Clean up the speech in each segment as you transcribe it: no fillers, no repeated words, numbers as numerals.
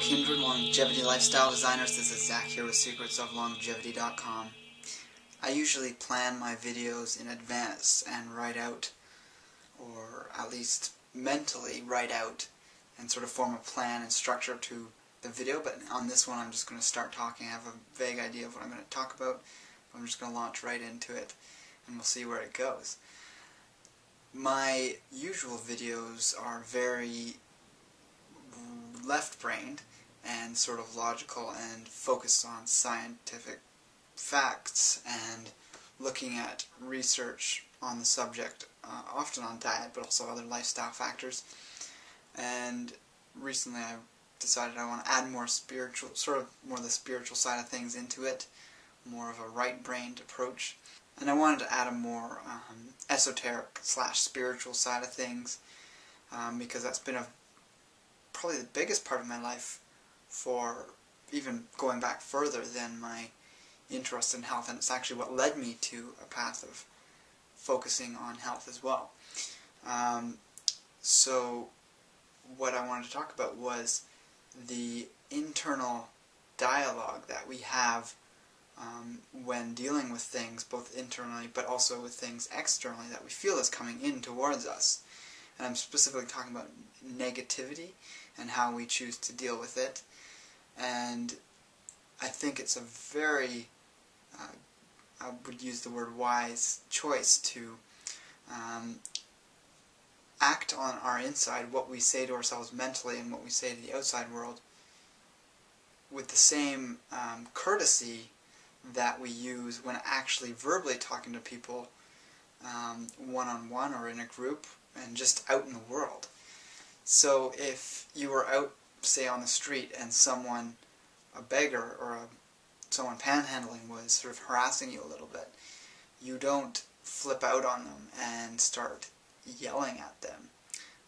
Kindred Longevity Lifestyle Designers. This is Zach here with secretsoflongevity.com. I usually plan my videos in advance and write out, or at least mentally write out, and sort of form a plan and structure to the video, but on this one I'm just going to start talking. I have a vague idea of what I'm going to talk about. I'm just going to launch right into it, and we'll see where it goes. My usual videos are very left-brained and sort of logical and focused on scientific facts and looking at research on the subject, often on diet but also other lifestyle factors. And recently I decided I want to add more spiritual, sort of more the spiritual side of things into it, more of a right-brained approach. And I wanted to add a more esoteric / spiritual side of things, because that's been probably the biggest part of my life, for even going back further than my interest in health, and it's actually what led me to a path of focusing on health as well. So what I wanted to talk about was the internal dialogue that we have when dealing with things, both internally but also with things externally that we feel is coming in towards us. And I'm specifically talking about negativity and how we choose to deal with it. And I think it's a very, I would use the word wise choice to act on our inside, what we say to ourselves mentally and what we say to the outside world, with the same courtesy that we use when actually verbally talking to people one-on-one or in a group and just out in the world. So if you were out, say, on the street and someone, a beggar or someone panhandling, was sort of harassing you a little bit, you don't flip out on them and start yelling at them.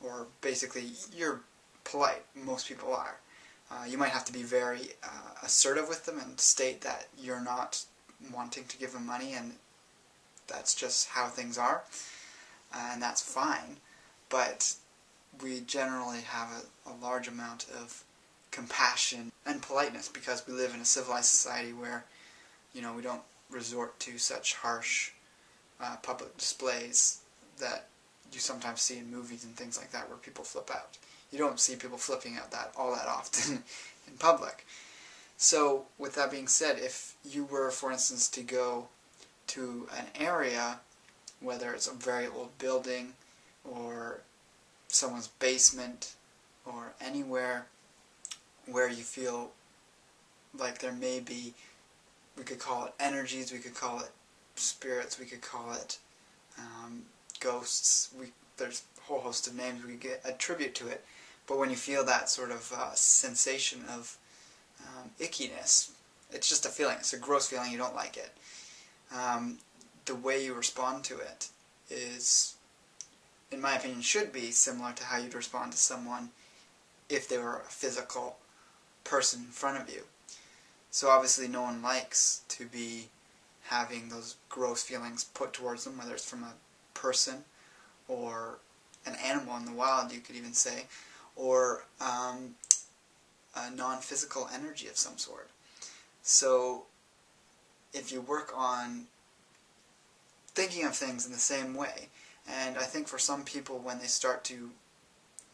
Or basically, you're polite. Most people are. You might have to be very assertive with them and state that you're not wanting to give them money and that's just how things are, and that's fine. But we generally have a large amount of compassion and politeness because we live in a civilized society where, you know, we don't resort to such harsh public displays that you sometimes see in movies and things like that where people flip out. You don't see people flipping out all that often in public. So with that being said, if you were, for instance, to go to an area, whether it's a very old building or someone's basement or anywhere where you feel like there may be, we could call it energies, we could call it spirits, we could call it ghosts, there's a whole host of names we could attribute to it, but when you feel that sort of sensation of ickiness, it's just a feeling, it's a gross feeling, you don't like it. The way you respond to it is, in my opinion, should be similar to how you'd respond to someone if they were a physical person in front of you. So obviously no one likes to be having those gross feelings put towards them, whether it's from a person or an animal in the wild, you could even say, or a non-physical energy of some sort. So if you work on thinking of things in the same way, and I think for some people when they start to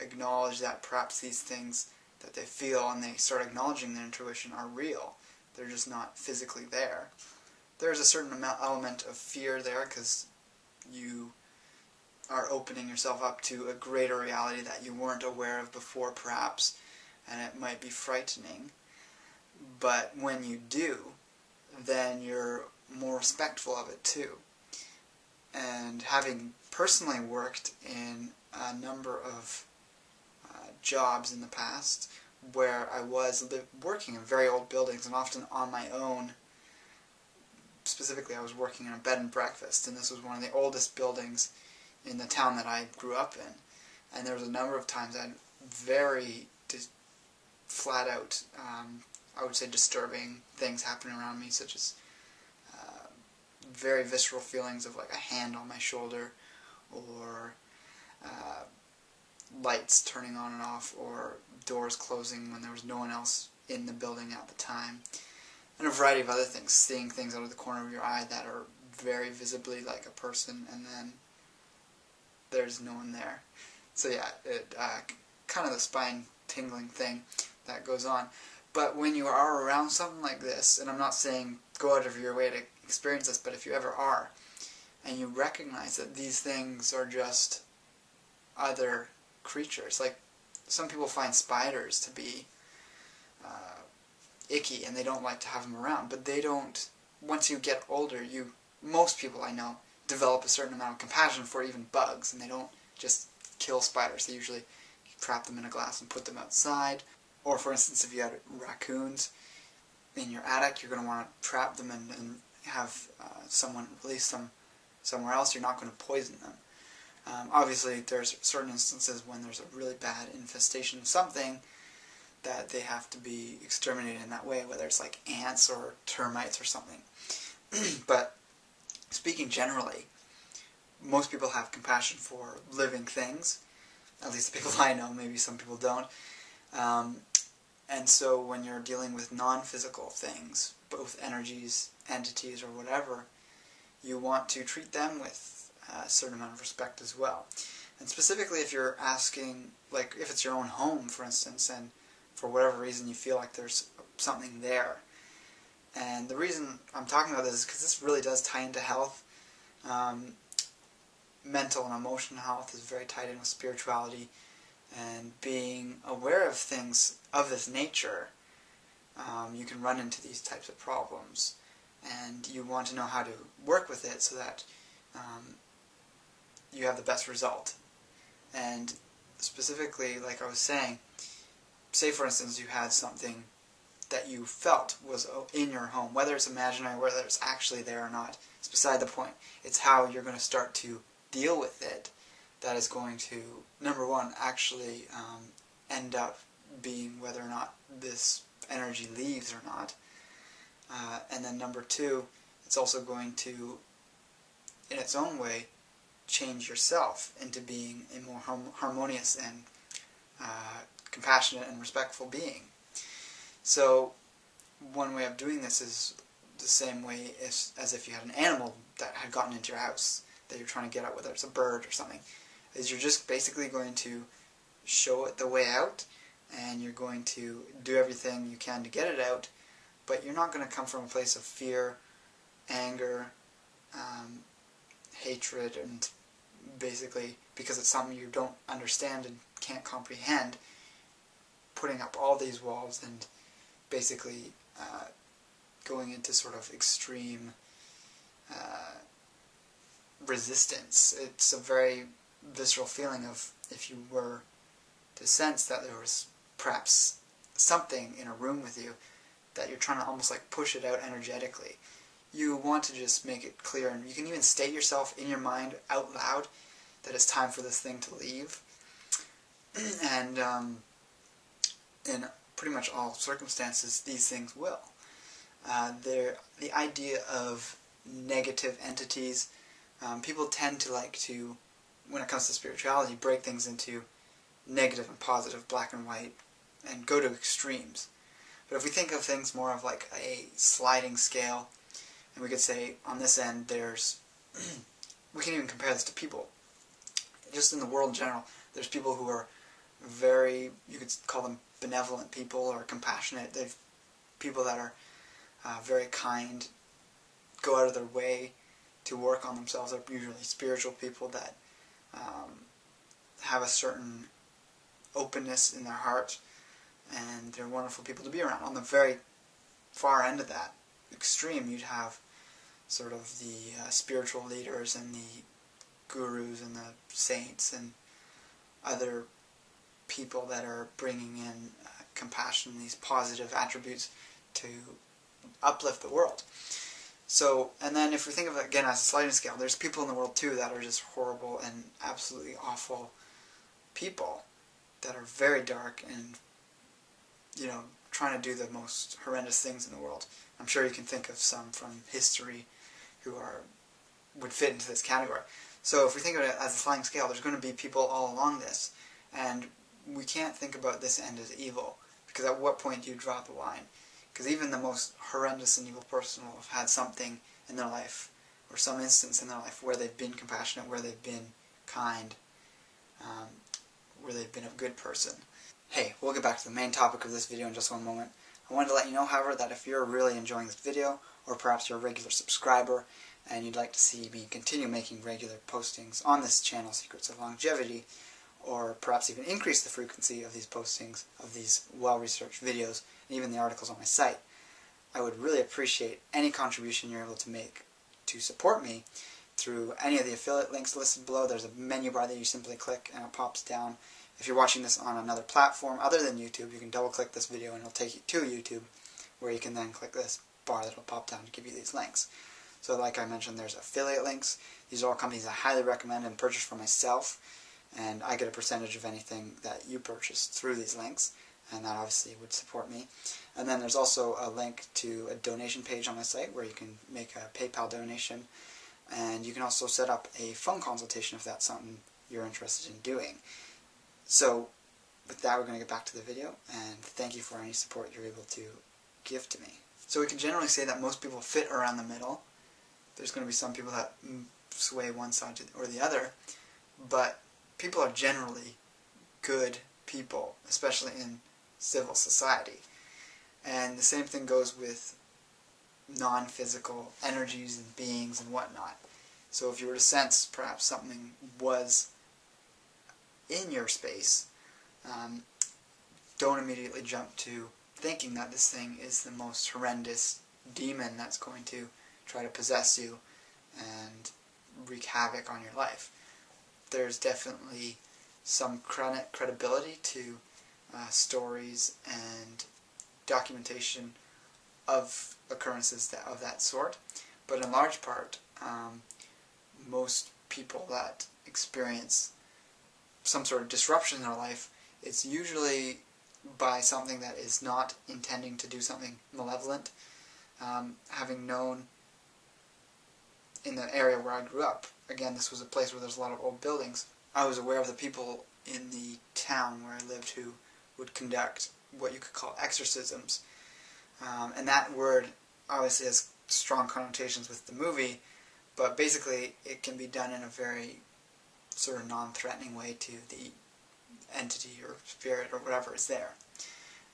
acknowledge that perhaps these things that they feel and they start acknowledging their intuition are real, they're just not physically there, there's a certain element of fear there because you are opening yourself up to a greater reality that you weren't aware of before perhaps, and it might be frightening. But when you do, then you're more respectful of it too. And having personally worked in a number of jobs in the past where I was working in very old buildings and often on my own, specifically I was working in a bed and breakfast, and this was one of the oldest buildings in the town that I grew up in, and there was a number of times I had very flat out, I would say disturbing things happening around me, such as very visceral feelings of like a hand on my shoulder, or lights turning on and off, or doors closing when there was no one else in the building at the time, and a variety of other things, seeing things out of the corner of your eye that are very visibly like a person, and then there's no one there. So yeah, it kind of the spine tingling thing that goes on. But when you are around something like this, and I'm not saying go out of your way to experience this, but if you ever are, and you recognize that these things are just other creatures, like some people find spiders to be icky and they don't like to have them around, but they don't, once you get older, most people I know develop a certain amount of compassion for even bugs, and they don't just kill spiders. They usually trap them in a glass and put them outside. Or for instance, if you had raccoons in your attic, you're going to want to trap them and have someone release them somewhere else. You're not going to poison them. Obviously, there's certain instances when there's a really bad infestation of something that they have to be exterminated in that way, whether it's like ants or termites or something. But speaking generally, most people have compassion for living things, at least the people I know. Maybe some people don't. And so when you're dealing with non-physical things, both energies, entities, or whatever, you want to treat them with a certain amount of respect as well. And specifically if you're asking, like if it's your own home, for instance, and for whatever reason you feel like there's something there. And the reason I'm talking about this is because this really does tie into health. Mental and emotional health is very tied in with spirituality, and being aware of things of this nature, you can run into these types of problems, and you want to know how to work with it so that you have the best result. And specifically, like I was saying, say for instance you had something that you felt was in your home, whether it's imaginary, whether it's actually there or not, it's beside the point. It's how you're going to start to deal with it that is going to, number one, actually end up being whether or not this energy leaves or not. And then number two, it's also going to, in its own way, change yourself into being a more harmonious and compassionate and respectful being. So one way of doing this is the same way as if you had an animal that had gotten into your house that you're trying to get out, whether it's a bird or something, is you're just basically going to show it the way out, and you're going to do everything you can to get it out, but you're not going to come from a place of fear, anger, hatred, and basically, because it's something you don't understand and can't comprehend, putting up all these walls and basically going into sort of extreme resistance. It's a very visceral feeling of, if you were to sense that there was perhaps something in a room with you, that you're trying to almost like push it out energetically. You want to just make it clear, and you can even state yourself in your mind out loud that it's time for this thing to leave. And in pretty much all circumstances, these things will. The idea of negative entities, people tend to like to, when it comes to spirituality, break things into negative and positive, black and white, and go to extremes. But if we think of things more of like a sliding scale, and we could say on this end there's, we can even compare this to people. Just in the world in general, there's people who are very, you could call them benevolent people or compassionate. They've people that are very kind, go out of their way to work on themselves. They're usually spiritual people that have a certain openness in their heart, and they're wonderful people to be around. On the very far end of that extreme, you'd have sort of the spiritual leaders and the gurus and the saints and other people that are bringing in compassion, these positive attributes to uplift the world. So, and then if we think of it again as a sliding scale, there's people in the world too that are just horrible and absolutely awful people that are very dark and, you know, trying to do the most horrendous things in the world. I'm sure you can think of some from history who would fit into this category. So if we think of it as a sliding scale, there's going to be people all along this, And we can't think about this end as evil, because at what point do you draw the line? Because even the most horrendous and evil person will have had something in their life, or some instance in their life, where they've been compassionate, where they've been kind, where they've been a good person. Hey, we'll get back to the main topic of this video in just one moment. I wanted to let you know, however, that if you're really enjoying this video, or perhaps you're a regular subscriber, and you'd like to see me continue making regular postings on this channel, Secrets of Longevity, or perhaps even increase the frequency of these postings, of these well-researched videos, and even the articles on my site, I would really appreciate any contribution you're able to make to support me through any of the affiliate links listed below. There's a menu bar that you simply click and it pops down. If you're watching this on another platform other than YouTube, you can double-click this video and it'll take you to YouTube, where you can then click this bar that will pop down to give you these links. So like I mentioned, there's affiliate links. These are all companies I highly recommend and purchase for myself, and I get a percentage of anything that you purchase through these links, and that obviously would support me. And then there's also a link to a donation page on my site where you can make a PayPal donation, and you can also set up a phone consultation if that's something you're interested in doing. So with that, we're going to get back to the video, and thank you for any support you're able to give to me. So we can generally say that most people fit around the middle. There's going to be some people that sway one side or the other, but people are generally good people, especially in civil society. And the same thing goes with non-physical energies and beings and whatnot. So if you were to sense perhaps something was in your space, don't immediately jump to thinking that this thing is the most horrendous demon that's going to try to possess you and wreak havoc on your life. There's definitely some credibility to stories and documentation of occurrences of that sort, but in large part, most people that experience some sort of disruption in their life, it's usually by something that is not intending to do something malevolent. Having known in the area where I grew up, again, this was a place where there's a lot of old buildings, I was aware of the people in the town where I lived who would conduct what you could call exorcisms. And that word obviously has strong connotations with the movie, but basically it can be done in a very sort of non-threatening way to the entity or spirit or whatever is there.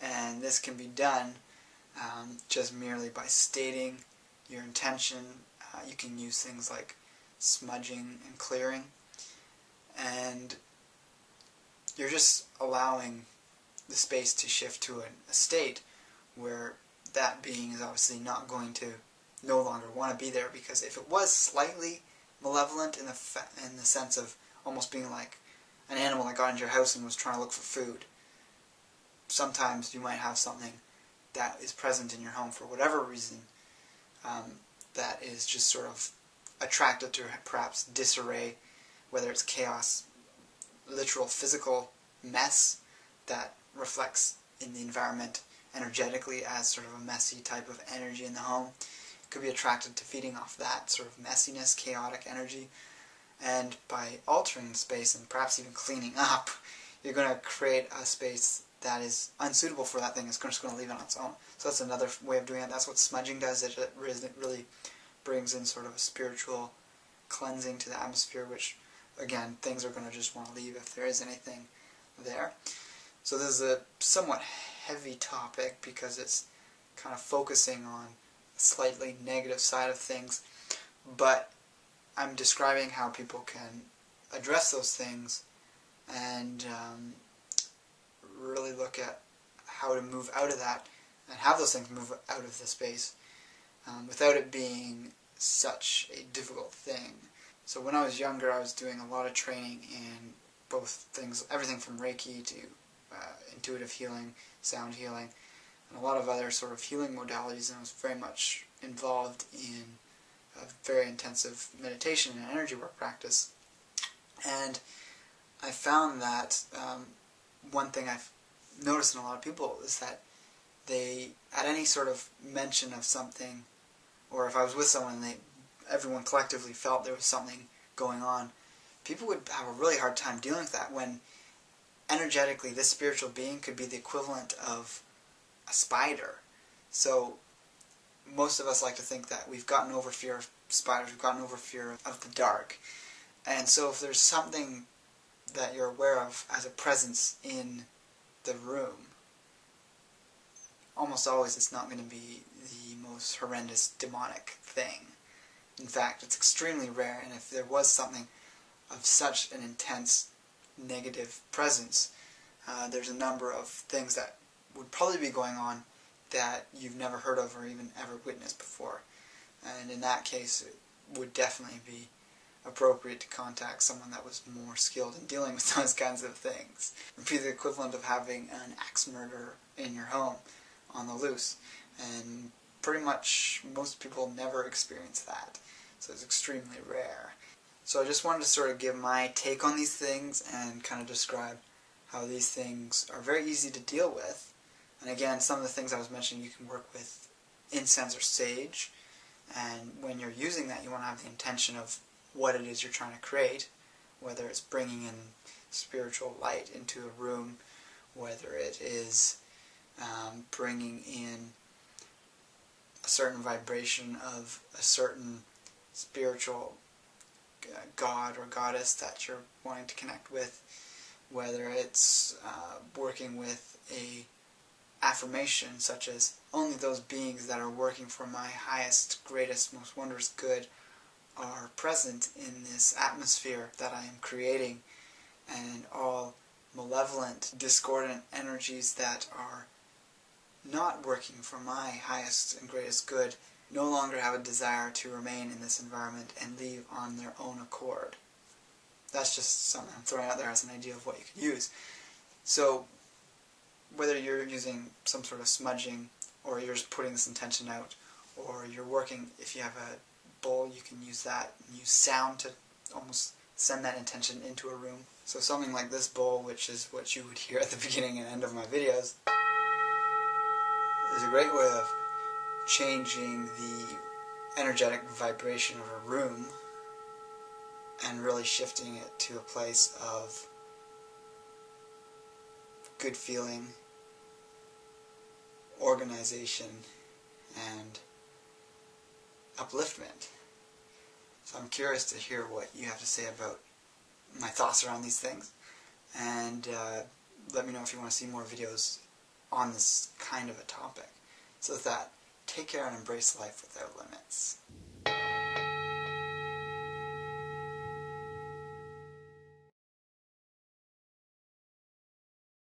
And this can be done just merely by stating your intention. You can use things like smudging and clearing, and you're just allowing the space to shift to a state where that being is obviously not going to no longer want to be there, because if it was slightly malevolent in the sense of almost being like an animal that got into your house and was trying to look for food, sometimes you might have something that is present in your home for whatever reason that is just sort of attracted to perhaps disarray, whether it's chaos, literal physical mess that reflects in the environment energetically as sort of a messy type of energy in the home. It could be attracted to feeding off that sort of messiness, chaotic energy, and by altering the space and perhaps even cleaning up, you're going to create a space that is unsuitable for that thing. It's just going to leave it on its own. So that's another way of doing it. That's what smudging does. It really brings in sort of a spiritual cleansing to the atmosphere, which, again, things are going to just want to leave if there is anything there. So this is a somewhat heavy topic because it's kind of focusing on a slightly negative side of things, but I'm describing how people can address those things and really look at how to move out of that and have those things move out of the space without it being such a difficult thing. So when I was younger, I was doing a lot of training in both things, everything from Reiki to intuitive healing, sound healing, and a lot of other sort of healing modalities, and I was very much involved in a very intensive meditation and energy work practice. And I found that one thing I've noticed in a lot of people is that they, at any sort of mention of something, or if I was with someone and everyone collectively felt there was something going on, people would have a really hard time dealing with that when energetically, this spiritual being could be the equivalent of a spider. So most of us like to think that we've gotten over fear of spiders, we've gotten over fear of the dark. And so if there's something that you're aware of as a presence in the room, almost always it's not going to be the most horrendous demonic thing. In fact, it's extremely rare, and if there was something of such an intense negative presence, there's a number of things that would probably be going on that you've never heard of or even ever witnessed before. And in that case, it would definitely be appropriate to contact someone that was more skilled in dealing with those kinds of things. It would be the equivalent of having an axe murderer in your home on the loose. And pretty much most people never experience that. So it's extremely rare. So I just wanted to sort of give my take on these things and kind of describe how these things are very easy to deal with. And again, some of the things I was mentioning, you can work with incense or sage. And when you're using that, you want to have the intention of what it is you're trying to create, whether it's bringing in spiritual light into a room, whether it is bringing in a certain vibration of a certain spiritual god or goddess that you're wanting to connect with, whether it's working with a affirmation such as only those beings that are working for my highest, greatest, most wondrous good are present in this atmosphere that I am creating, and all malevolent, discordant energies that are not working for my highest and greatest good no longer have a desire to remain in this environment and leave on their own accord. That's just something I'm throwing out there as an idea of what you could use. So whether you're using some sort of smudging, or you're just putting this intention out, or you're working, if you have a bowl, you can use that and use sound to almost send that intention into a room. So something like this bowl, which is what you would hear at the beginning and end of my videos, is a great way of changing the energetic vibration of a room and really shifting it to a place of good feeling, organization, and upliftment. So I'm curious to hear what you have to say about my thoughts around these things, and let me know if you want to see more videos on this kind of a topic. So with that, take care and embrace life without limits.